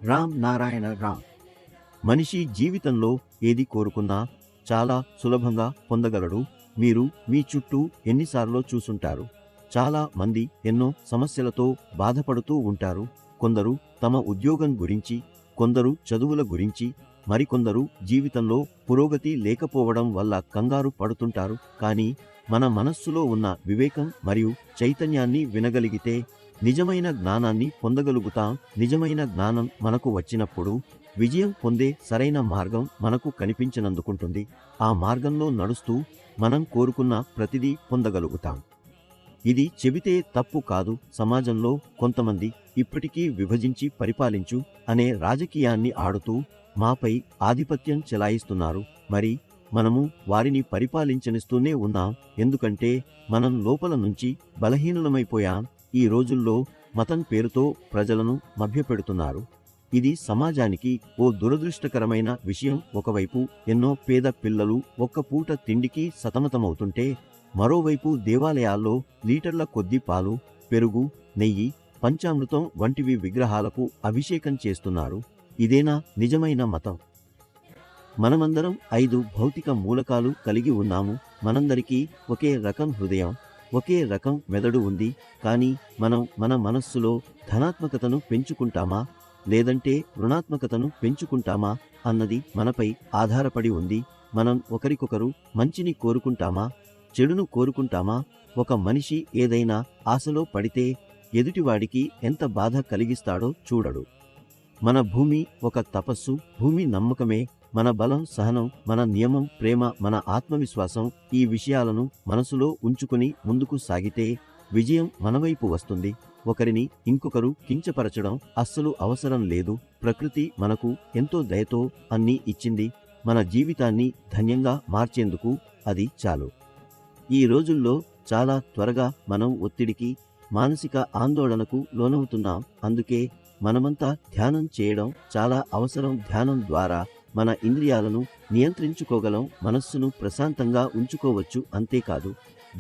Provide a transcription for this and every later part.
రామ్ నారాయణ రామ్. మనిషి జీవితంలో ఏది కోరుకున్నా చాలా సులభంగా పొందగలడు. మీరు మీ చుట్టూ ఎన్నిసార్లు చూసుంటారు. చాలా మంది ఎన్నో సమస్యలతో బాధపడుతూ ఉంటారు. కొందరు తమ ఉద్యోగం గురించి, కొందరు చదువుల గురించి, మరికొందరు జీవితంలో పురోగతి లేకపోవడం వల్ల కంగారు పడుతుంటారు. కానీ మన మనస్సులో ఉన్న వివేకం మరియు చైతన్యాన్ని వినగలిగితే నిజమైన జ్ఞానాన్ని పొందగలుగుతాం. నిజమైన జ్ఞానం మనకు వచ్చినప్పుడు విజయం పొందే సరైన మార్గం మనకు కనిపించనందుకుంటుంది. ఆ మార్గంలో నడుస్తూ మనం కోరుకున్న ప్రతిదీ పొందగలుగుతాం. ఇది చెబితే తప్పు కాదు. సమాజంలో కొంతమంది ఇప్పటికీ విభజించి పరిపాలించు అనే రాజకీయాన్ని ఆడుతూ మాపై ఆధిపత్యం చెలాయిస్తున్నారు. మరి మనము వారిని పరిపాలించనిస్తూనే ఉన్నాం. ఎందుకంటే మనం లోపల నుంచి బలహీనులమైపోయాం. ఈ రోజుల్లో మతం పేరుతో ప్రజలను మభ్యపెడుతున్నారు. ఇది సమాజానికి ఓ దురదృష్టకరమైన విషయం. ఒకవైపు ఎన్నో పేద పిల్లలు ఒక్క పూట తిండికి సతమతమవుతుంటే, మరోవైపు దేవాలయాల్లో లీటర్ల కొద్దీ పాలు, పెరుగు, నెయ్యి, పంచామృతం వంటివి విగ్రహాలకు అభిషేకం చేస్తున్నారు. ఇదేనా నిజమైన మతం? మనమందరం 5 భౌతిక మూలకాలు కలిగి ఉన్నాము. మనందరికీ ఒకే రకం హృదయం, ఒకే రకం మెదడు ఉంది. కానీ మనం మన మనస్సులో ధనాత్మకతను పెంచుకుంటామా లేదంటే రుణాత్మకతను పెంచుకుంటామా అన్నది మనపై ఆధారపడి ఉంది. మనం ఒకరికొకరు మంచిని కోరుకుంటామా, చెడును కోరుకుంటామా? ఒక మనిషి ఏదైనా ఆశలో పడితే ఎదుటివాడికి ఎంత బాధ కలిగిస్తాడో చూడడు. మన భూమి ఒక తపస్సు. భూమి నమ్మకమే మన బలం, సహనం, మన నియమం, ప్రేమ, మన ఆత్మవిశ్వాసం. ఈ విషయాలను మనసులో ఉంచుకుని ముందుకు సాగితే విజయం మనవైపు వస్తుంది. ఒకరిని ఇంకొకరు కించపరచడం అస్సలు అవసరం లేదు. ప్రకృతి మనకు ఎంతో దయతో అన్నీ ఇచ్చింది. మన జీవితాన్ని ధన్యంగా మార్చేందుకు అది చాలు. ఈ రోజుల్లో చాలా త్వరగా మనం ఒత్తిడికి, మానసిక ఆందోళనకు లోనవుతున్నాం. అందుకే మనమంతా ధ్యానం చేయడం చాలా అవసరం. ధ్యానం ద్వారా మన ఇంద్రియాలను నియంత్రించుకోగలం, మనస్సును ప్రశాంతంగా ఉంచుకోవచ్చు. అంతేకాదు,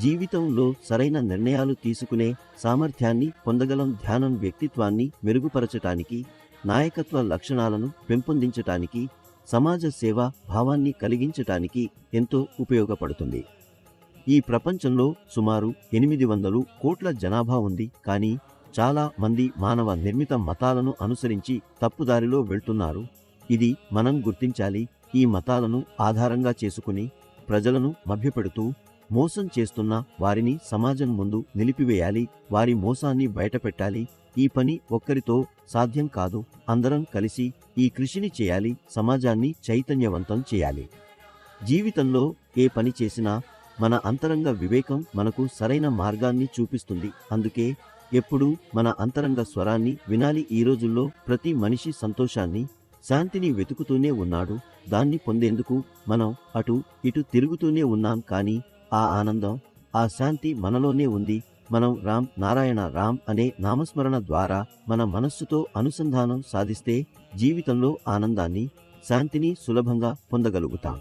జీవితంలో సరైన నిర్ణయాలు తీసుకునే సామర్థ్యాన్ని పొందగలం. ధ్యానం వ్యక్తిత్వాన్ని మెరుగుపరచటానికి, నాయకత్వ లక్షణాలను పెంపొందించటానికి, సమాజ సేవా భావాన్ని కలిగించటానికి ఎంతో ఉపయోగపడుతుంది. ఈ ప్రపంచంలో సుమారు 800 కోట్ల జనాభా ఉంది. కానీ చాలా మంది మానవ నిర్మిత మతాలను అనుసరించి తప్పుదారిలో వెళ్తున్నారు. ఇది మనం గుర్తించాలి. ఈ మతాలను ఆధారంగా చేసుకుని ప్రజలను మభ్యపెడుతూ మోసం చేస్తున్న వారిని సమాజం ముందు నిలిపివేయాలి. వారి మోసాన్ని బయటపెట్టాలి. ఈ పని ఒక్కరితో సాధ్యం కాదు. అందరం కలిసి ఈ కృషిని చేయాలి. సమాజాన్ని చైతన్యవంతం చేయాలి. జీవితంలో ఏ పని చేసినా మన అంతరంగ వివేకం మనకు సరైన మార్గాన్ని చూపిస్తుంది. అందుకే ఎప్పుడూ మన అంతరంగ స్వరాన్ని వినాలి. ఈ రోజుల్లో ప్రతి మనిషి సంతోషాన్ని, శాంతిని వెతుకుతూనే ఉన్నాడు. దాన్ని పొందేందుకు మనం అటు ఇటు తిరుగుతూనే ఉన్నాం. కానీ ఆ ఆనందం, ఆ శాంతి మనలోనే ఉంది. మనం రామ్ నారాయణ రామ్ అనే నామస్మరణ ద్వారా మన మనస్సుతో అనుసంధానం సాధిస్తే జీవితంలో ఆనందాన్ని, శాంతిని సులభంగా పొందగలుగుతాం.